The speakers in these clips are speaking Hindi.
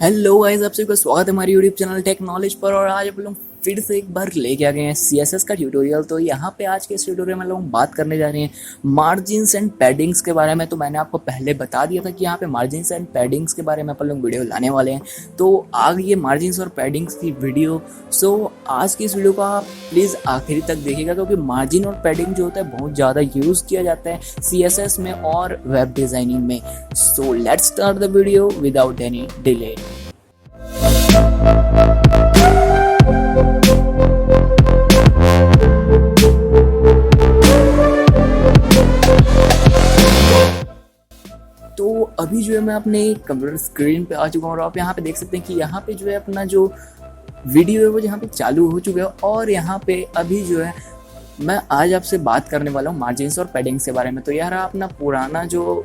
हेलो गाइस, आप सभी का स्वागत है हमारे यूट्यूब चैनल टेक नॉलेज पर। और आज आप लोग फिर से एक बार लेके आ गए हैं सीएसएस का ट्यूटोरियल। तो यहाँ पे आज के इस ट्यूटोरियल में लोग बात करने जा रहे हैं मार्जिन्स एंड पैडिंग्स के बारे में। तो मैंने आपको पहले बता दिया था कि यहाँ पे मार्जिन्स एंड पैडिंग्स के बारे में अपन लोग वीडियो लाने वाले हैं। तो आ गई है मार्जिन्स और पैडिंग्स की वीडियो। सो आज की इस वीडियो को आप प्लीज़ आखिरी तक देखिएगा, क्योंकि मार्जिन और पैडिंग जो होता है बहुत ज़्यादा यूज़ किया जाता है सीएसएस में और वेब डिज़ाइनिंग में। So let's start the video without any delay. तो अभी जो है मैं अपने कंप्यूटर स्क्रीन पे आ चुका हूँ और आप यहाँ पे देख सकते हैं कि यहाँ पे जो है अपना जो वीडियो है वो यहाँ पे चालू हो चुका है। और यहाँ पे अभी जो है मैं आज आपसे बात करने वाला हूँ मार्जिन्स और पैडिंग्स के बारे में। तो यार अपना पुराना जो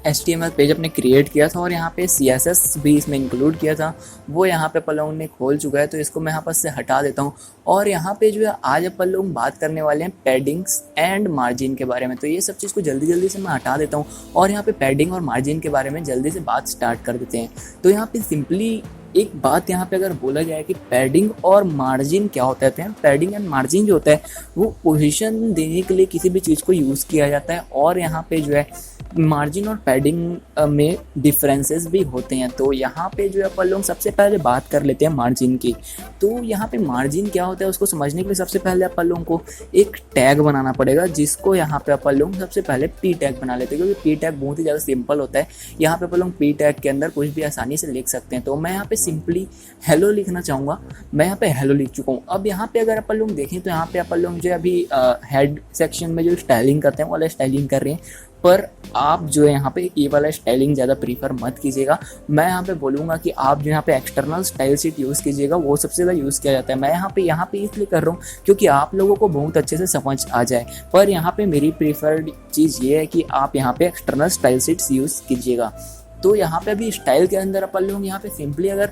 HTML पेज अपने क्रिएट किया था और यहाँ पे CSS भी इसमें इंक्लूड किया था, वो यहाँ पे अपन लोगों ने खोल चुका है। तो इसको मैं यहाँ पर से हटा देता हूँ और यहाँ पे जो है आज अपन लोग बात करने वाले हैं पैडिंग्स एंड मार्जिन के बारे में। तो ये सब चीज़ को जल्दी जल्दी से मैं हटा देता हूँ और यहाँ पे पैडिंग और मार्जिन के बारे में जल्दी से बात स्टार्ट कर देते हैं। तो यहाँ पे सिंपली एक बात यहाँ पे अगर बोला जाए कि पैडिंग और मार्जिन क्या होता है, तो पैडिंग एंड मार्जिन जो होता है वो पोजीशन देने के लिए किसी भी चीज़ को यूज़ किया जाता है। और यहाँ पे जो है मार्जिन और पैडिंग में डिफरेंसेस भी होते हैं। तो यहाँ पे जो है अपन लोग सबसे पहले बात कर लेते हैं मार्जिन की। तो यहाँ पे मार्जिन क्या होता है उसको समझने के लिए सबसे पहले अपन लोगों को एक टैग बनाना पड़ेगा, जिसको यहाँ पे अपन लोग सबसे पहले पी टैग बना लेते हैं, क्योंकि पी टैग बहुत ही ज़्यादा सिंपल होता है। यहाँ पे अपन लोग पी टैग के अंदर कुछ भी आसानी से लिख सकते हैं। तो मैं यहाँ पे सिंपली हेलो लिखना चाहूँगा। मैं यहाँ पे हेलो लिख चुका हूँ। अब यहाँ पे अगर अपन लोग देखें तो यहाँ पे अपन लोग जो अभी हेड सेक्शन में जो स्टाइलिंग करते हैं वो वाला स्टाइलिंग कर रहे हैं, पर आप जो है यहाँ पे ये वाला स्टाइलिंग ज़्यादा प्रीफर मत कीजिएगा। मैं यहाँ पे बोलूँगा कि आप जो यहाँ पे एक्सटर्नल स्टाइल शीट यूज़ कीजिएगा, वो सबसे ज़्यादा यूज़ किया जाता है। मैं यहाँ पे इसलिए कर रहा हूँ क्योंकि आप लोगों को बहुत अच्छे से समझ आ जाए। पर यहाँ पे मेरी प्रीफर्ड चीज़ ये है कि आप यहाँ पे एक्सटर्नल स्टाइल शीट्स यूज़ कीजिएगा। तो यहाँ पे अभी स्टाइल के अंदर अपन लोग यहाँ पे सिंपली अगर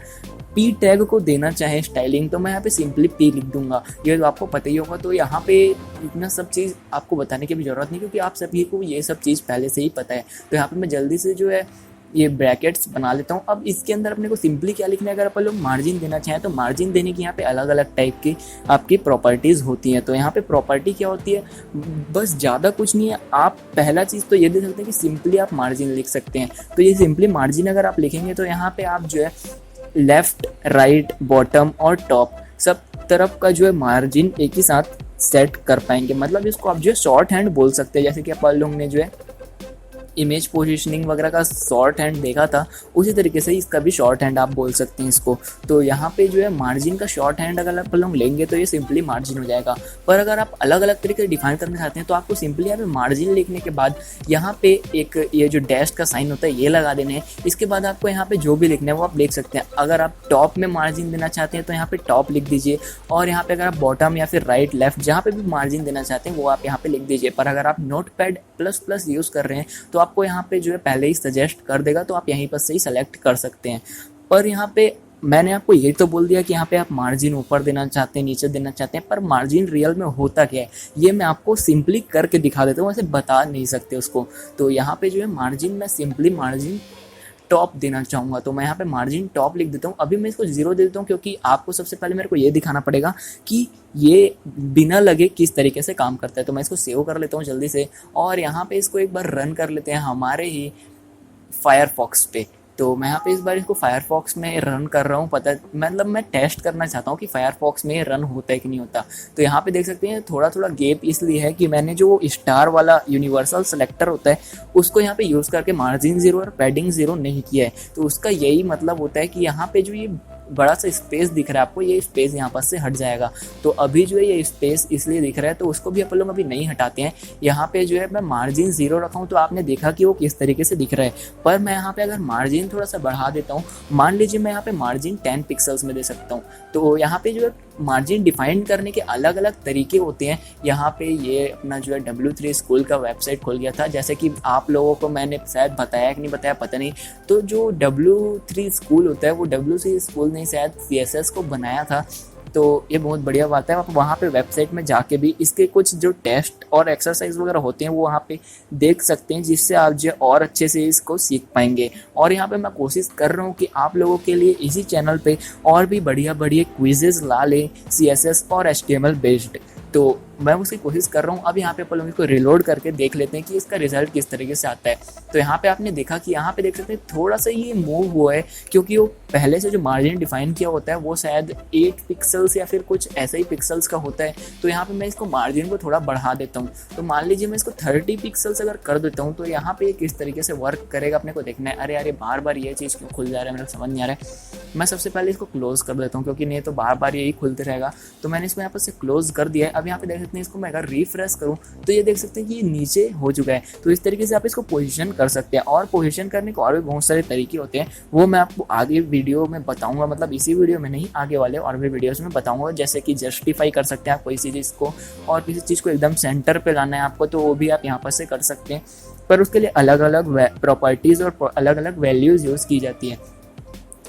पी टैग को देना चाहें स्टाइलिंग, तो मैं यहाँ पे सिंपली पी लिख दूंगा। ये तो आपको पता ही होगा। तो यहाँ पे इतना सब चीज़ आपको बताने की भी ज़रूरत नहीं, क्योंकि आप सभी को ये सब चीज़ पहले से ही पता है। तो यहाँ पे मैं जल्दी से जो है ये ब्रैकेट्स बना लेता हूँ। अब इसके अंदर अपने को सिंपली क्या लिखना है, अगर अपन लोग मार्जिन देना चाहें तो मार्जिन देने की यहाँ पे अलग अलग टाइप की आपकी प्रॉपर्टीज़ होती हैं। तो यहाँ पे प्रॉपर्टी क्या होती है, बस ज़्यादा कुछ नहीं है। आप पहला चीज़ तो ये दे सकते हैं कि सिंपली आप मार्जिन लिख सकते हैं। तो ये सिंपली मार्जिन अगर आप लिखेंगे तो यहाँ पे आप जो है लेफ्ट, राइट, बॉटम और टॉप सब तरफ का जो है मार्जिन एक ही साथ सेट कर पाएंगे। मतलब इसको आप जो है शॉर्ट हैंड बोल सकते हैं। जैसे कि अपन लोग ने जो है इमेज पोजीशनिंग वगैरह का शॉर्ट हैंड देखा था, उसी तरीके से इसका भी शॉर्ट हैंड आप बोल सकते हैं इसको। तो यहाँ पे जो है मार्जिन का शॉर्ट हैंड अगर आप लोग लेंगे तो ये सिंपली मार्जिन हो जाएगा। पर अगर आप अलग अलग तरीके से डिफाइन करना चाहते हैं तो आपको सिंपली यहाँ पे मार्जिन लिखने के बाद यहाँ पे एक ये जो डैश का साइन होता है ये लगा देने हैं। इसके बाद आपको यहाँ पे जो भी लिखना है वो आप लिख सकते हैं। अगर आप टॉप में मार्जिन देना चाहते हैं तो यहाँ पे टॉप लिख दीजिए, और यहाँ पे अगर आप बॉटम या फिर राइट, लेफ्ट जहाँ पे भी मार्जिन देना चाहते हैं वो आप यहाँ पे लिख दीजिए। पर अगर आप नोटपैड प्लस यूज़ कर रहे हैं तो आपको यहाँ पे जो है पहले ही सजेस्ट कर देगा, तो आप यहीं पर से ही सेलेक्ट कर सकते हैं। पर यहाँ पे मैंने आपको ये तो बोल दिया कि यहाँ पे आप मार्जिन ऊपर देना चाहते हैं, नीचे देना चाहते हैं, पर मार्जिन रियल में होता क्या है ये मैं आपको सिंपली करके दिखा देता हूँ, वैसे बता नहीं सकते उसको। तो यहाँ पे जो है मार्जिन मैं सिंपली मार्जिन टॉप देना चाहूँगा, तो मैं यहाँ पे मार्जिन टॉप लिख देता हूँ। अभी मैं इसको 0 दे देता हूँ, क्योंकि आपको सबसे पहले मेरे को ये दिखाना पड़ेगा कि ये बिना लगे किस तरीके से काम करता है। तो मैं इसको सेव कर लेता हूँ जल्दी से, और यहाँ पे इसको एक बार रन कर लेते हैं हमारे ही फायरफॉक्स पे। तो मैं यहाँ पे इस बार इसको फायरफॉक्स में रन कर रहा हूँ। पता मतलब मैं टेस्ट करना चाहता हूँ कि फायरफॉक्स में रन होता है कि नहीं होता। तो यहाँ पे देख सकते हैं थोड़ा थोड़ा गैप इसलिए है कि मैंने जो स्टार वाला यूनिवर्सल सेलेक्टर होता है उसको यहाँ पे यूज़ करके मार्जिन 0 और पैडिंग 0 नहीं किया है। तो उसका यही मतलब होता है कि यहाँ पे जो ये बड़ा सा स्पेस दिख रहा है आपको, ये स्पेस यहाँ पर से हट जाएगा। तो अभी जो है ये स्पेस इसलिए दिख रहा है, तो उसको भी अपन लोग अभी नहीं हटाते हैं। यहाँ पे जो है मैं मार्जिन 0 रखा हूँ तो आपने देखा कि वो किस तरीके से दिख रहा है। पर मैं यहाँ पे अगर मार्जिन थोड़ा सा बढ़ा देता हूँ, मान लीजिए मैं यहाँ पे मार्जिन 10 पिक्सल्स में दे सकता हूँ। तो यहाँ पे जो है मार्जिन डिफाइन करने के अलग अलग तरीके होते हैं। यहाँ पे ये अपना जो है W3 स्कूल का वेबसाइट खोल गया था, जैसे कि आप लोगों को मैंने शायद बताया कि नहीं बताया पता नहीं। तो जो W3 स्कूल होता है वो W3 स्कूल ने शायद CSS को बनाया था। तो ये बहुत बढ़िया बात है। आप वहाँ पे वेबसाइट में जाके भी इसके कुछ जो टेस्ट और एक्सरसाइज वगैरह होते हैं वो वहाँ पे देख सकते हैं, जिससे आप जो और अच्छे से इसको सीख पाएंगे। और यहाँ पे मैं कोशिश कर रहा हूँ कि आप लोगों के लिए इसी चैनल पे और भी बढ़िया बढ़िया क्विजेज ला लें CSS और HTML बेस्ड। तो मैं उसकी कोशिश कर रहा हूँ। अब यहाँ पे अपन लोग इसको रिलोड करके देख लेते हैं कि इसका रिजल्ट किस तरीके से आता है। तो यहाँ पे आपने देखा कि यहाँ पे देख सकते हैं थोड़ा सा ये मूव हुआ है, क्योंकि वो पहले से जो मार्जिन डिफाइन किया होता है वो शायद 8 पिक्सल्स या फिर कुछ ऐसे ही पिक्सल्स का होता है। तो यहाँ पे मैं इसको मार्जिन को थोड़ा बढ़ा देता हूँ। तो मान लीजिए मैं इसको 30 पिक्सल्स अगर कर देता हूँ तो यहाँ पे किस तरीके से वर्क करेगा अपने को देखना है। अरे बार बार ये चीज़ क्यों खुल जा रहा है, मेरे समझ नहीं आ रहा है। मैं सबसे पहले इसको क्लोज कर देता हूँ, क्योंकि नहीं तो बार बार यही खुलते रहेगा। तो मैंने इसको यहाँ पर से क्लोज कर दिया है। अब यहाँ पे देख सकते हैं, इसको मैं अगर रिफ्रेश करूँ तो ये देख सकते हैं कि ये नीचे हो चुका है। तो इस तरीके से आप इसको पोजीशन कर सकते हैं। और पोजीशन करने के और भी बहुत सारे तरीके होते हैं, वो मैं आपको आगे वीडियो में बताऊंगा। मतलब इसी वीडियो में नहीं, आगे वाले और भी वीडियोस में बताऊंगा। जैसे कि जस्टिफाई कर सकते हैं आप कोई चीज़ को, और किसी चीज़ को एकदम सेंटर पे लाना है आपको, तो वो भी आप यहाँ पर से कर सकते हैं। पर उसके लिए अलग अलग प्रॉपर्टीज़ और अलग अलग वैल्यूज़ यूज़ की जाती है।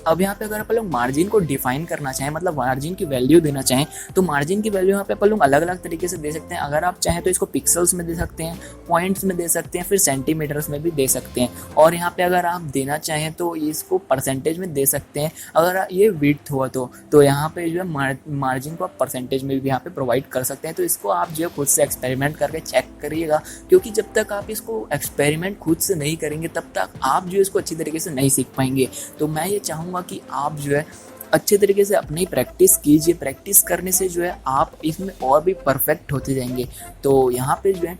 अब यहाँ पे अगर अपन लोग मार्जिन को डिफाइन करना चाहें, मतलब मार्जिन की वैल्यू देना चाहें, तो मार्जिन की वैल्यू यहाँ पे अपन लोग अलग अलग तरीके से दे सकते हैं। अगर आप चाहें तो इसको पिक्सल्स में दे सकते हैं, पॉइंट्स में दे सकते हैं, फिर सेंटीमीटर्स में भी दे सकते हैं। और यहाँ पे अगर आप देना चाहें तो इसको परसेंटेज में दे सकते हैं। अगर ये विड्थ हुआ तो यहाँ पे जो है मार्जिन को आप परसेंटेज में भी यहाँ पे प्रोवाइड कर सकते हैं। तो इसको आप जो है खुद से एक्सपेरिमेंट करके चेक करिएगा, क्योंकि जब तक आप इसको एक्सपेरिमेंट खुद से नहीं करेंगे तब तक आप जो इसको अच्छी तरीके से नहीं सीख पाएंगे। तो मैं ये चाहूँगा कि आप जो है अच्छे तरीके से अपनी प्रैक्टिस कीजिए। प्रैक्टिस करने से जो है आप इसमें और भी परफेक्ट होते जाएंगे। तो यहाँ पे जो है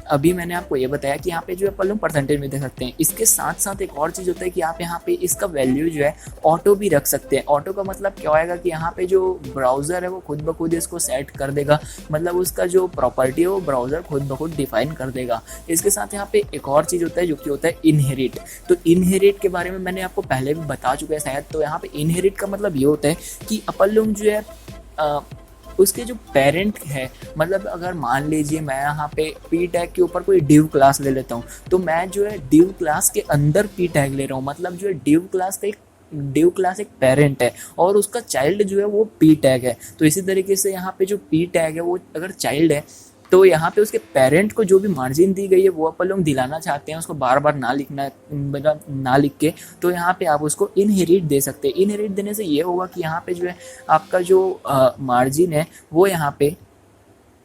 अभी मैंने आपको ये बताया कि यहाँ पे जो है अपन लोग परसेंटेज में दे सकते हैं। इसके साथ साथ एक और चीज़ होता है कि आप यहाँ पे इसका वैल्यू जो है ऑटो भी रख सकते हैं। ऑटो का मतलब क्या होएगा कि यहाँ पे जो ब्राउज़र है वो खुद ब खुद इसको सेट कर देगा, मतलब उसका जो प्रॉपर्टी है वो ब्राउज़र खुद ब खुद डिफाइन कर देगा। इसके साथ यहाँ पे एक और चीज़ होता है जो कि होता है इनहेरिट। तो इनहेरिट के बारे में मैंने आपको पहले भी बता चुका है शायद। तो यहाँ पे इनहेरिट का मतलब ये होता है कि अपन लोग जो है उसके जो पेरेंट है, मतलब अगर मान लीजिए मैं यहाँ पे पी टैग के ऊपर कोई डिव क्लास ले लेता हूँ, तो मैं जो है डिव क्लास के अंदर पी टैग ले रहा हूँ। मतलब जो है डिव क्लास एक पेरेंट है और उसका चाइल्ड जो है वो पी टैग है। तो इसी तरीके से यहाँ पे जो पी टैग है वो अगर चाइल्ड है तो यहाँ पे उसके पेरेंट को जो भी मार्जिन दी गई है वो अपन लोग दिलाना चाहते हैं, उसको बार बार ना लिखना, ना लिख के, तो यहाँ पे आप उसको इनहेरिट दे सकते हैं। इनहेरिट देने से ये होगा कि यहाँ पे जो है आपका जो मार्जिन है वो यहाँ पे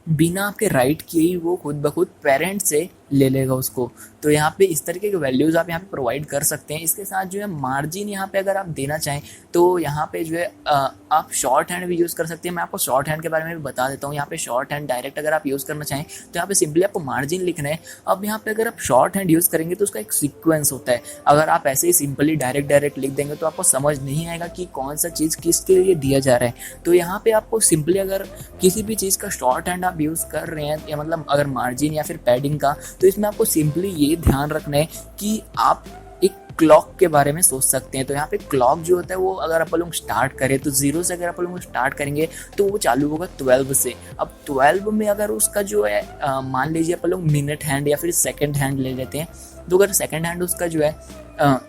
बिना आपके राइट किए ही वो खुद ब खुद पेरेंट से ले लेगा उसको। तो यहाँ पे इस तरीके के वैल्यूज़ आप यहाँ पे प्रोवाइड कर सकते हैं। इसके साथ जो है मार्जिन यहाँ पे अगर आप देना चाहें तो यहाँ पे जो है आप शॉर्ट हैंड भी यूज़ कर सकते हैं। मैं आपको शॉर्ट हैंड के बारे में भी बता देता हूँ। यहाँ पे शॉर्ट हैंड डायरेक्ट अगर आप यूज़ करना चाहें तो यहाँ पे सिंपली आपको मार्जिन लिखना है। अब यहाँ पे अगर आप शॉर्ट हैंड यूज़ करेंगे तो उसका एक सीक्वेंस होता है। अगर आप ऐसे ही सिंपली डायरेक्ट लिख देंगे तो आपको समझ नहीं आएगा कि कौन सा चीज़ किसके लिए दिया जा रहा है। तो यहाँ पे आपको सिंपली अगर किसी भी चीज़ का शॉर्ट हैंड आप यूज़ कर रहे हैं, या मतलब अगर मार्जिन या फिर पैडिंग का, तो इसमें आपको सिंपली ये ध्यान रखना है कि आप एक क्लॉक के बारे में सोच सकते हैं। तो यहाँ पे क्लॉक जो होता है वो अगर अपन लोग स्टार्ट करें तो 0 से अगर अपन लोग स्टार्ट करेंगे तो वो चालू होगा 12 से। अब 12 में अगर उसका जो है मान लीजिए अपन लोग मिनट हैंड या फिर सेकंड हैंड ले लेते हैं, तो अगर सेकंड हैंड उसका जो है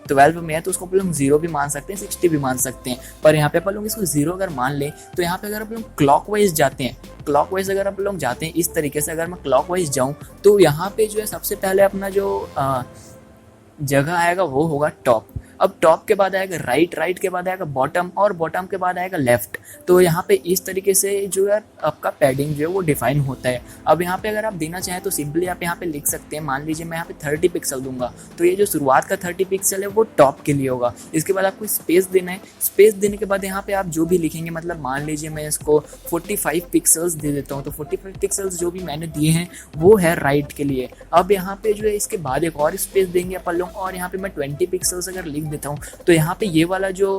12 में है तो उसको अपन लोग 0 भी मान सकते हैं, 60 भी मान सकते हैं। पर यहाँ पे अपन लोग इसको 0 अगर मान लें तो यहाँ पे अगर अपन लोग क्लॉकवाइज जाते हैं, क्लॉकवाइज अगर अपन लोग जाते हैं इस तरीके से, अगर मैं क्लॉकवाइज जाऊँ तो यहाँ पे जो है सबसे पहले अपना जो जगह आएगा वो होगा टॉप। अब टॉप के बाद आएगा राइट, राइट के बाद आएगा बॉटम, और बॉटम के बाद आएगा लेफ्ट। तो यहाँ पे इस तरीके से जो है आपका पैडिंग जो है वो डिफाइन होता है। अब यहाँ पे अगर आप देना चाहें तो सिंपली आप यहाँ पे लिख सकते हैं। मान लीजिए मैं यहाँ पे 30 पिक्सल दूंगा, तो ये जो शुरुआत का 30 पिक्सल है वो टॉप के लिए होगा। इसके बाद आपको स्पेस देना है। स्पेस देने के बाद यहाँ पे आप जो भी लिखेंगे, मतलब मान लीजिए मैं इसको 45 पिक्सल्स दे देता हूँ, तो 45 पिक्सल्स जो भी मैंने दिए हैं वो है राइट के लिए। अब यहाँ पे जो है इसके बाद एक और स्पेस देंगे अपन लोग, और यहाँ पे मैं 20 पिक्सल्स अगर लिख देता हूँ तो यहाँ पे ये वाला जो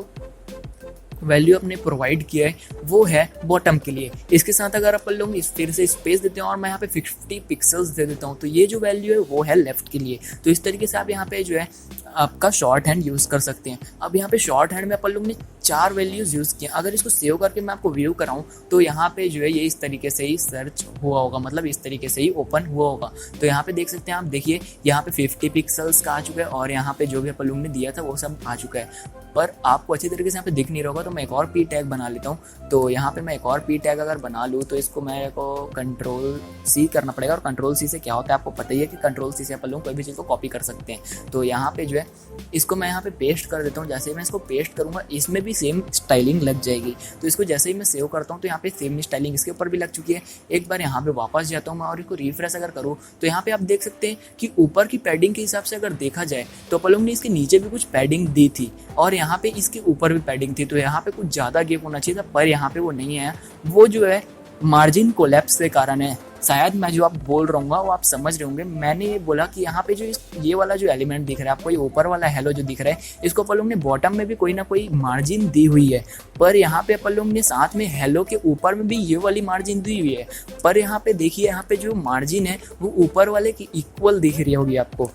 वैल्यू अपने प्रोवाइड किया है वो है बॉटम के लिए। इसके साथ अगर अपन लोग फिर से स्पेस देते हैं और मैं यहाँ पे 50 पिक्सल्स दे देता हूँ तो ये जो वैल्यू है वो है लेफ्ट के लिए। तो इस तरीके से आप यहाँ पे जो है आपका शॉर्ट हैंड यूज़ कर सकते हैं। अब यहाँ पे शॉर्ट हैंड में अपन लोग ने 4 वैल्यूज़ यूज़ किए। अगर इसको सेव करके मैं आपको व्यू कराऊँ तो यहाँ पे जो है ये इस तरीके से ही सर्च हुआ होगा, मतलब इस तरीके से ही ओपन हुआ होगा। तो यहाँ पे देख सकते हैं आप, देखिए यहाँ पे 50 पिक्सल्स का आ चुका है और यहाँ पे जो भी अपन लोग ने दिया था वो सब आ चुका है, पर आपको अच्छी तरीके से यहाँ पे दिख नहीं रहा होगा। तो मैं एक और पी टैग बना लेता हूँ। तो यहाँ पे मैं एक और पी टैग अगर बना लूँ तो इसको मेरे को कंट्रोल सी करना पड़ेगा, और कंट्रोल सी से क्या होता है आपको पता ही है कि कंट्रोल सी से अपन लोग कोई भी चीज़ को कॉपी कर सकते हैं। तो यहाँ पे जो है इसको मैं यहाँ पे पेस्ट कर देता हूँ। जैसे ही मैं इसको पेस्ट करूँगा इसमें भी सेम स्टाइलिंग लग जाएगी। तो इसको जैसे ही मैं सेव करता हूँ तो यहाँ पे सेम स्टाइलिंग इसके ऊपर भी लग चुकी है। एक बार यहाँ पे वापस जाता हूँ मैं और इसको रिफ्रेश अगर करूँ तो यहाँ पे आप देख सकते हैं कि ऊपर की पैडिंग के हिसाब से अगर देखा जाए तो अपन लोग ने इसके नीचे भी कुछ पैडिंग दी थी और यहाँ पे इसके ऊपर भी पैडिंग थी। तो यहाँ पे कुछ ज़्यादा गैप होना चाहिए था, पर यहाँ पे वो नहीं है। वो जो है मार्जिन कोलैप्स के कारण है। शायद मैं जो आप बोल रहा हूँ वो आप समझ रहे होंगे। मैंने ये बोला कि यहाँ पे जो ये वाला जो एलिमेंट दिख रहा है आपको, ये ऊपर वाला हेलो जो दिख रहा है, इसको अपन लोग ने बॉटम में भी कोई ना कोई मार्जिन दी हुई है, पर यहाँ पे अपन लोग ने साथ में हेलो के ऊपर में भी ये वाली मार्जिन दी हुई है। पर यहाँ पे देखिए, यहाँ पे जो मार्जिन है वो ऊपर वाले की इक्वल दिख रही होगी आपको।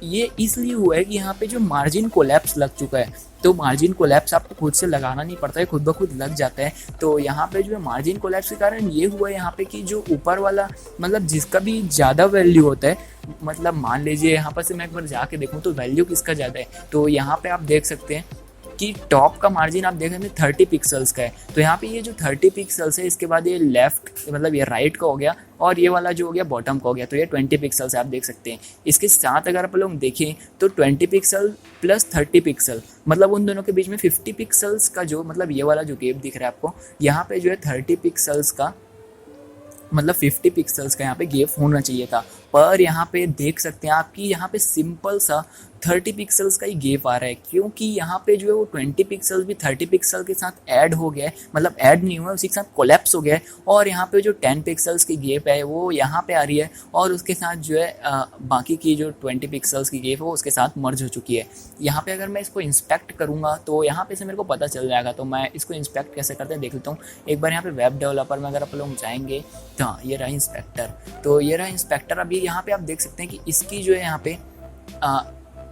ये इसलिए हुआ है कि यहाँ पे जो मार्जिन कोलैप्स लग चुका है। तो मार्जिन कोलैप्स आपको खुद से लगाना नहीं पड़ता है, खुद ब खुद लग जाता है। तो यहाँ पे जो है मार्जिन कोलैप्स के कारण ये हुआ है यहाँ पे कि जो ऊपर वाला, मतलब जिसका भी ज़्यादा वैल्यू होता है, मतलब मान लीजिए यहाँ पर से मैं एक बार जाके देखूँ तो वैल्यू किसका ज़्यादा है, तो यहाँ पे आप देख सकते हैं कि टॉप का मार्जिन आप देख रहे हैं 30 पिक्सल्स का है। तो यहाँ पे ये जो 30 पिक्सल्स है, इसके बाद ये लेफ्ट मतलब ये राइट का हो गया और ये वाला जो हो गया बॉटम का हो गया। तो ये 20 पिक्सल्स आप देख सकते हैं। इसके साथ अगर आप लोग देखें तो 20 पिक्सल प्लस 30 पिक्सल, मतलब उन दोनों के बीच में 50 पिक्सल्स का जो, मतलब ये वाला जो गैप दिख रहा है आपको, यहाँ पे जो है 30 पिक्सल्स का, मतलब 50 पिक्सल्स का यहाँ पे गैप होना चाहिए था। पर यहाँ पे देख सकते हैं आप कि यहाँ पे सिंपल सा 30 पिक्सल्स का ही गैप आ रहा है, क्योंकि यहाँ पे जो है वो 20 पिक्सल भी 30 पिक्सल के साथ ऐड हो गया है, मतलब ऐड नहीं हुआ है, उसी के साथ कोलैप्स हो गया है। और यहाँ पे जो 10 पिक्सल्स की गैप है वो यहाँ पे आ रही है, और उसके साथ जो है बाकी की जो 20 पिक्सल्स की गैप है वो उसके साथ मर्ज हो चुकी है। यहाँ पे अगर मैं इसको इंस्पेक्ट करूँगा तो यहाँ पे से मेरे को पता चल जाएगा। तो मैं इसको इंस्पेक्ट कैसे करते हैं देख लेता हूँ एक बार। यहाँ पे वेब डेवलपर में अगर आप लोग जाएंगे तो हाँ, ये रहा इंस्पेक्टर। तो ये रहा इंस्पेक्टर। अभी यहाँ पे आप देख सकते हैं कि इसकी जो है यहाँ पे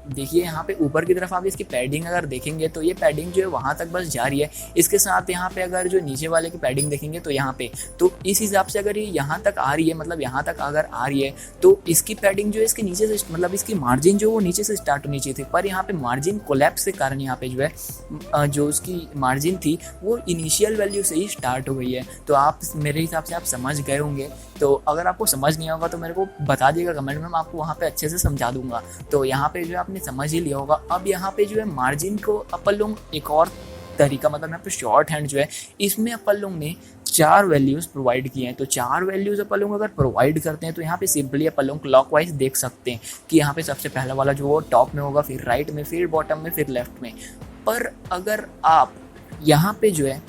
देखिए, यहाँ पे ऊपर की तरफ आप इसकी पैडिंग अगर देखेंगे तो ये पैडिंग जो है वहाँ तक बस जा रही है। इसके साथ यहाँ पे अगर जो नीचे वाले की पैडिंग देखेंगे तो यहाँ पे, तो इस हिसाब से अगर ये यहाँ तक आ रही है, मतलब यहाँ तक अगर आ रही है तो इसकी पैडिंग जो है इसके नीचे से, मतलब इसकी मार्जिन जो वो नीचे से स्टार्ट होनी चाहिए थी। पर यहाँ पे मार्जिन कोलैप्स के कारण यहाँ पे जो है जो उसकी मार्जिन थी वो इनिशियल वैल्यू से ही स्टार्ट हो गई है। तो आप मेरे हिसाब से आप समझ गए होंगे। तो अगर आपको समझ नहीं होगा तो मेरे को बता दिएगा कमेंट में, मैं आपको वहाँ पे अच्छे से समझा दूंगा। तो यहाँ पे जो है आपने समझ ही लिया होगा। अब यहाँ पे जो है मार्जिन को अपन लोग एक और तरीका, मतलब यहाँ पे शॉर्ट हैंड जो है इसमें अपन लोग ने 4 वैल्यूज़ प्रोवाइड किए हैं। तो 4 वैल्यूज़ अपन लोग अगर प्रोवाइड करते हैं तो यहाँ पे सिंपली अपन लोग क्लॉकवाइज देख सकते हैं कि यहाँ पे सबसे पहला वाला जो वो टॉप में होगा, फिर राइट में, फिर बॉटम में, फिर लेफ्ट में। पर अगर आप यहाँ पे जो है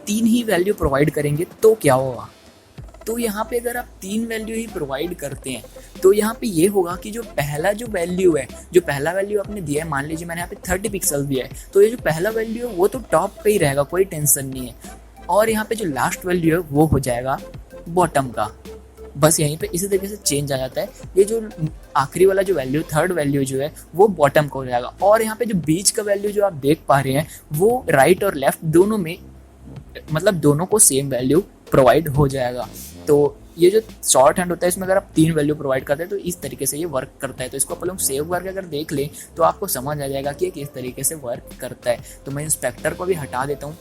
3 ही वैल्यू प्रोवाइड करेंगे तो क्या होगा? तो यहाँ पे अगर आप 3 वैल्यू ही प्रोवाइड करते हैं तो यहाँ पे ये होगा कि जो पहला जो वैल्यू है, जो पहला वैल्यू आपने दिया है, मान लीजिए मैंने यहाँ पे 30 पिक्सल दिया है, तो ये जो पहला वैल्यू है वो तो टॉप पे ही रहेगा, कोई टेंशन नहीं है। और यहाँ पे जो लास्ट वैल्यू है वो हो जाएगा बॉटम का। बस यहीं पे इसी तरीके से चेंज आ जाता है। ये जो आखिरी वाला जो वैल्यू, थर्ड वैल्यू जो है वो बॉटम का हो जाएगा। और यहाँ पे जो बीच का वैल्यू जो आप देख पा रहे हैं वो राइट और लेफ्ट दोनों में, मतलब दोनों को सेम वैल्यू प्रोवाइड हो जाएगा। तो ये जो शॉर्ट हैंड होता है इसमें अगर आप 3 वैल्यू प्रोवाइड करते हैं तो इस तरीके से ये वर्क करता है। तो इसको अपन लोग सेव करके अगर देख लें तो आपको समझ आ जाएगा कि ये किस तरीके से वर्क करता है। तो मैं इंस्पेक्टर को भी हटा देता हूँ,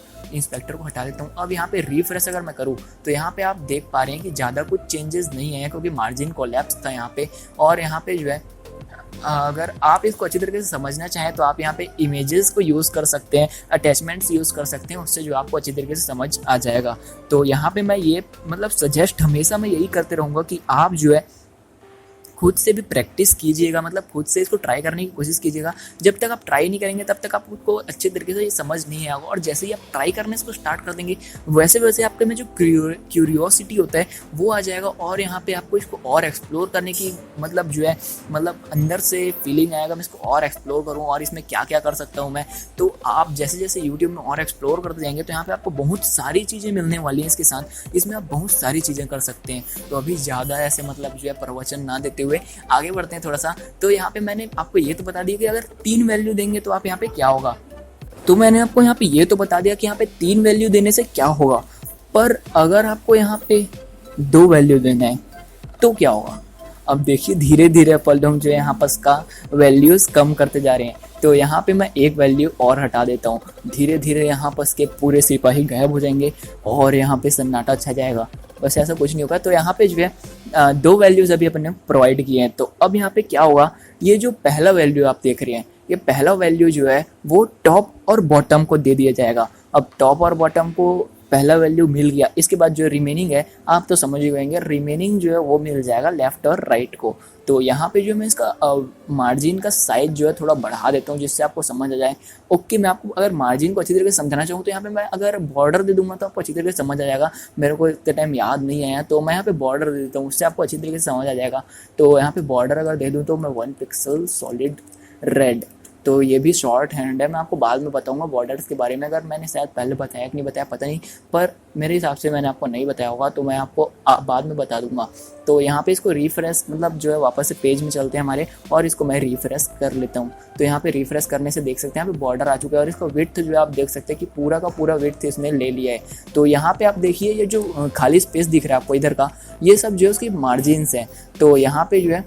अब यहाँ पे रिफ्रेश अगर मैं करूँ तो यहाँ पे आप देख पा रहे हैं कि ज़्यादा कुछ चेंजेस नहीं है, क्योंकि मार्जिन कोलैप्स था यहाँ पे। और यहाँ पे जो है अगर आप इसको अच्छी तरीके से समझना चाहें तो आप यहाँ पे इमेजेस को यूज़ कर सकते हैं, अटैचमेंट्स यूज़ कर सकते हैं, उससे जो आपको अच्छी तरीके से समझ आ जाएगा। तो यहाँ पे मैं ये मतलब सजेस्ट हमेशा मैं यही करते रहूँगा कि आप जो है खुद से भी प्रैक्टिस कीजिएगा, मतलब खुद से इसको ट्राई करने की कोशिश कीजिएगा। जब तक आप ट्राई नहीं करेंगे तब तक आपको अच्छे तरीके से ये समझ नहीं आएगा। और जैसे ही आप ट्राई करने इसको स्टार्ट कर देंगे वैसे वैसे आपके में जो क्यूरियोसिटी होता है वो आ जाएगा, और यहाँ पे आपको इसको और एक्सप्लोर करने की मतलब जो है, मतलब अंदर से फीलिंग आएगा मैं इसको और एक्सप्लोर करूँ और इसमें क्या क्या कर सकता हूँ मैं। तो आप जैसे जैसे यूट्यूब में और एक्सप्लोर करते जाएंगे तो यहाँ पे आपको बहुत सारी चीज़ें मिलने वाली हैं इसके साथ, इसमें आप बहुत सारी चीज़ें कर सकते हैं। तो अभी ज़्यादा ऐसे मतलब जो है प्रवचन ना देते हुए आगे बढ़ते हैं थोड़ा सा। तो यहाँ पे मैंने आपको ये तो बता दिया कि अगर 3 वैल्यू देंगे तो आप यहाँ पे क्या होगा। तो मैंने आपको यहाँ पे ये तो बता दिया कि यहाँ पे 3 वैल्यू देने से क्या होगा, पर अगर आपको यहाँ पे 2 वैल्यू देना है तो क्या होगा। अब देखिए धीरे धीरे अपन लोग जो है यहाँ पर का वैल्यूज कम करते जा रहे हैं। तो यहाँ पे मैं एक वैल्यू और हटा देता हूँ, धीरे धीरे यहाँ पर के पूरे सिपाही गायब हो जाएंगे और यहाँ पे सन्नाटा छा जाएगा। बस ऐसा कुछ नहीं होगा। तो यहाँ पे जो है 2 वैल्यूज अभी अपन ने प्रोवाइड किए हैं। तो अब यहाँ पे क्या होगा, ये जो पहला वैल्यू आप देख रहे हैं, ये पहला वैल्यू जो है वो टॉप और बॉटम को दे दिया जाएगा। अब टॉप और बॉटम को पहला वैल्यू मिल गया, इसके बाद जो रिमेनिंग है आप तो समझ ही गएंगे, रिमेनिंग जो है वो मिल जाएगा लेफ्ट और राइट को। तो यहाँ पे जो मैं इसका मार्जिन का साइज जो है थोड़ा बढ़ा देता हूँ जिससे आपको समझ आ जाए। ओके, मैं आपको अगर मार्जिन को अच्छी तरीके से समझाना चाहूँ तो यहाँ पे मैं अगर बॉर्डर दे दूंगा तो आपको अच्छी तरीके से समझ आ जाएगा। मेरे को इतने टाइम याद नहीं आया तो मैं यहाँ पे बॉर्डर दे देता हूँ, उससे आपको अच्छी तरीके से समझ आ जाएगा। तो यहाँ पे बॉर्डर अगर दे दूँ तो मैं 1 पिक्सल सॉलिड रेड, तो ये भी शॉर्ट हैंड है। मैं आपको बाद में बताऊंगा बॉर्डर्स के बारे में, अगर मैंने शायद पहले बताया कि नहीं बताया पता नहीं, पर मेरे हिसाब से मैंने आपको नहीं बताया होगा तो मैं आपको बाद में बता दूंगा। तो यहाँ पे इसको रिफ्रेश मतलब जो है वापस से पेज में चलते हैं हमारे, और इसको मैं रिफ्रेश कर लेता हूँ। तो यहाँ पे रिफ्रेश करने से देख सकते हैं यहाँ पे बॉर्डर आ चुका है और इसको विड्थ जो है आप देख सकते हैं कि पूरा का पूरा विड्थ इसने ले लिया है। तो यहाँ पे आप देखिए ये जो खाली स्पेस दिख रहा है आपको इधर का, ये सब जो है उसकी मार्जिन्स हैं। तो यहाँ पे जो है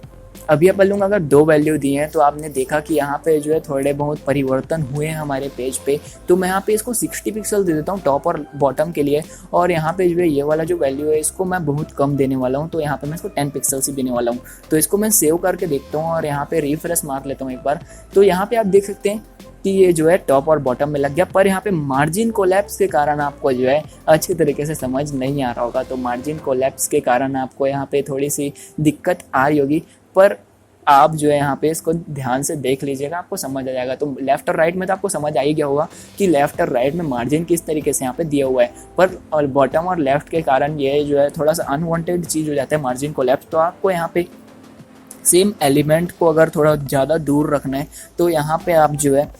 अभी अपन लोग अगर 2 वैल्यू दिए हैं तो आपने देखा कि यहाँ पे जो है थोड़े बहुत परिवर्तन हुए हैं हमारे पेज पे। तो मैं यहाँ पे इसको 60 पिक्सल दे देता हूँ टॉप और बॉटम के लिए, और यहाँ पे जो है ये वाला जो वैल्यू है इसको मैं बहुत कम देने वाला हूँ। तो यहाँ पे मैं इसको 10 पिक्सल ही देने वाला हूँ। तो इसको मैं सेव करके देखता हूँ और यहाँ पे रिफ्रेश मार लेता हूँ एक बार। तो यहाँ पे आप देख सकते हैं कि ये जो है टॉप और बॉटम में लग गया, पर यहाँ पे मार्जिन कोलैप्स के कारण आपको जो है अच्छी तरीके से समझ नहीं आ रहा होगा। तो मार्जिन कोलैप्स के कारण आपको यहाँ पे थोड़ी सी दिक्कत आ रही होगी, पर आप जो है यहाँ पे इसको ध्यान से देख लीजिएगा, आपको समझ आ जाएगा। तो लेफ्ट और राइट में तो आपको समझ आ ही गया होगा कि लेफ्ट और राइट में मार्जिन किस तरीके से यहाँ पे दिया हुआ है, पर और बॉटम और लेफ्ट के कारण ये जो है थोड़ा सा अनवांटेड चीज़ हो जाता है मार्जिन कोलैप्स। तो आपको यहाँ पे सेम एलिमेंट को अगर थोड़ा ज़्यादा दूर रखना है तो यहाँ पे आप जो है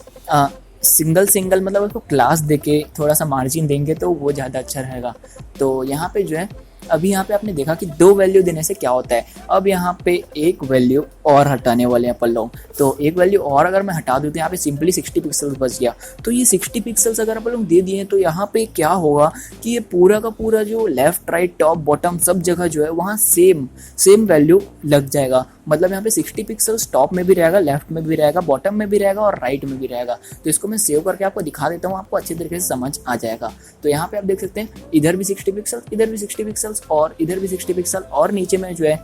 सिंगल मतलब उसको क्लास देके थोड़ा सा मार्जिन देंगे तो वो ज़्यादा अच्छा रहेगा। तो यहाँ पे जो है अभी यहाँ पे आपने देखा कि 2 वैल्यू देने से क्या होता है। अब यहाँ पे एक वैल्यू और हटाने वाले हैं अपन लोग। तो एक वैल्यू और अगर मैं हटा दूँ तो यहाँ पे सिंपली 60 पिक्सल्स बच गया। तो ये 60 पिक्सल्स अगर अपन लोग दे दिए तो यहाँ पे क्या होगा कि ये पूरा का पूरा जो लेफ्ट राइट टॉप बॉटम सब जगह जो है वहाँ सेम वैल्यू लग जाएगा। मतलब यहाँ पे 60 पिक्सल्स टॉप में भी रहेगा, लेफ्ट में भी रहेगा, बॉटम में भी रहेगा और राइट में भी रहेगा। तो इसको मैं सेव करके आपको दिखा देता हूँ, आपको अच्छी तरीके से समझ आ जाएगा। तो यहाँ पे आप देख सकते हैं इधर भी 60 पिक्सल्स, इधर भी 60 पिक्सल्स और इधर भी 60 पिक्सल, और नीचे में जो है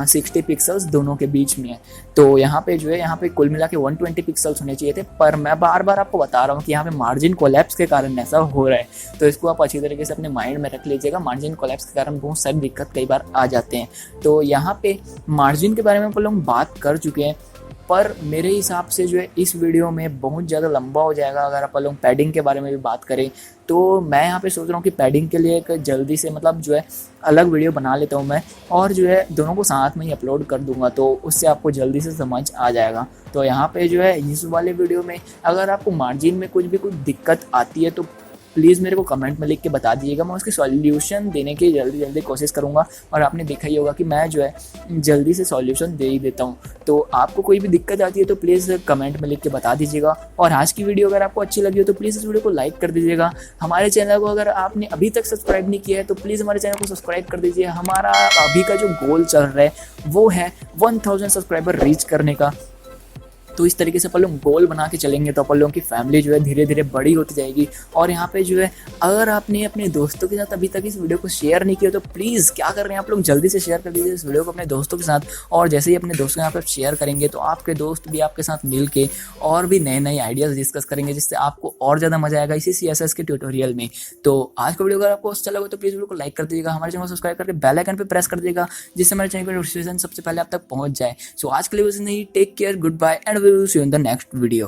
60 पिक्सल्स दोनों के बीच में है। तो यहाँ पे जो है यहाँ पे कुल मिला के 120 पिक्सल्स होने चाहिए थे, पर मैं बार बार आपको बता रहा हूँ कि यहाँ पे मार्जिन कोलैप्स के कारण ऐसा हो रहा है। तो इसको आप अच्छी तरीके से अपने माइंड में रख लीजिएगा। मार्जिन कोलैप्स के कारण बहुत सारी दिक्कत कई बार आ जाते हैं। तो यहाँ पे मार्जिन के बारे में अपन लोग बात कर चुके हैं, पर मेरे हिसाब से जो है इस वीडियो में बहुत ज़्यादा लंबा हो जाएगा। अगर अपन लोग पैडिंग के बारे में भी बात करें तो मैं यहाँ पे सोच रहा हूँ कि पैडिंग के लिए एक जल्दी से मतलब जो है अलग वीडियो बना लेता हूँ मैं, और जो है दोनों को साथ में ही अपलोड कर दूंगा, तो उससे आपको जल्दी से समझ आ जाएगा। तो यहाँ पे जो है इस वाले वीडियो में अगर आपको मार्जिन में कुछ दिक्कत आती है तो प्लीज़ मेरे को कमेंट में लिख के बता दीजिएगा, मैं उसकी सॉल्यूशन देने की जल्दी कोशिश करूँगा। और आपने देखा ही होगा कि मैं जो है जल्दी से सॉल्यूशन दे ही देता हूँ। तो आपको कोई भी दिक्कत आती है तो प्लीज़ कमेंट में लिख के बता दीजिएगा। और आज की वीडियो अगर आपको अच्छी लगी हो तो प्लीज़ इस वीडियो को लाइक कर दीजिएगा। हमारे चैनल को अगर आपने अभी तक सब्सक्राइब नहीं किया है तो प्लीज़ हमारे चैनल को सब्सक्राइब कर दीजिए। हमारा अभी का जो गोल चल रहा है वो है 1000 सब्सक्राइबर रीच करने का। तो इस तरीके से अपन लोग गोल बना के चलेंगे तो अपन लोगों की फैमिली जो है धीरे धीरे बड़ी होती जाएगी। और यहाँ पे जो है अगर आपने अपने दोस्तों के साथ अभी तक इस वीडियो को शेयर नहीं किया तो प्लीज़ क्या कर रहे हैं आप लोग, जल्दी से शेयर कर दीजिए इस वीडियो को अपने दोस्तों के साथ। और जैसे ही अपने दोस्तों के साथ आप शेयर करेंगे तो आपके दोस्त भी आपके साथ मिल के और भी नए नए आइडियाज़ डिस्कस करेंगे, जिससे आपको और ज़्यादा मजा आएगा इसी CSS के ट्यूटोरियल में। तो आज का वीडियो अगर आपको अच्छा लगा तो प्लीज़ वीडियो को लाइक कर दीजिएगा, हमारे चैनल को सब्सक्राइब करके बेल आइकन पर प्रेस कर दीजिएगा, जिससे हमारे चैनल का नोटिफिकेशन सबसे पहले आप तक पहुँच जाए। सो आज के लिए बस नहीं, take care, good bye and we will see you in the next video.